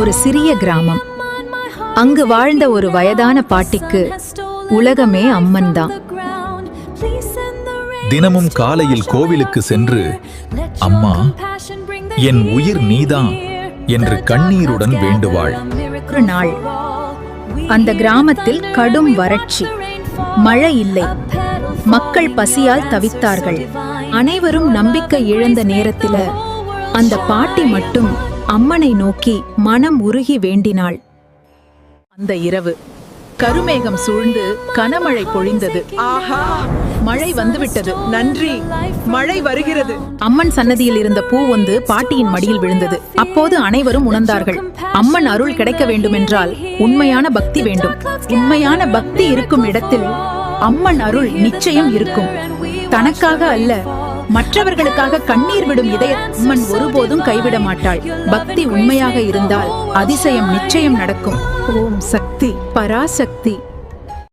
ஒரு சிறிய கிராமம். அங்கு வாழ்ந்த ஒரு வயதான பாட்டிக்கு உலகமே அம்மன்தான். தினமும் காலையில் கோவிலுக்கு சென்று, அம்மா, என் உயிர் நீதான் என்று கண்ணீருடன் வேண்டுவாள். ஒரு நாள் அந்த கிராமத்தில் கடும் வறட்சி, மழை இல்லை. மக்கள் பசியால் தவித்தார்கள். அனைவரும் நம்பிக்கை இழந்த நேரத்தில் அந்த பாட்டி மட்டும் அம்மனை நோக்கி மனம் உருகி வேண்டினாள். அந்த இரவு கருமேகம் சூழ்ந்து கனமழை பொழிந்தது. ஆஹா, மழை வந்துவிட்டது, நன்றி, மழை வருகிறது. அம்மன் சன்னதியில் இருந்த பூ ஒன்று பாட்டியின் மடியில் விழுந்தது. அப்போது அனைவரும் உணர்ந்தார்கள், அம்மன் அருள் கிடைக்க வேண்டுமென்றால் உண்மையான பக்தி வேண்டும். உண்மையான பக்தி இருக்கும் இடத்தில் அம்மன் அருள் நிச்சயம் இருக்கும். தனக்காக அல்ல, மற்றவர்களுக்காக கண்ணீர் விடும் இதய அம்மன் ஒருபோதும் கைவிட மாட்டாள். பக்தி உண்மையாக இருந்தால் அதிசயம் நிச்சயம் நடக்கும். ஓம் சக்தி, பராசக்தி.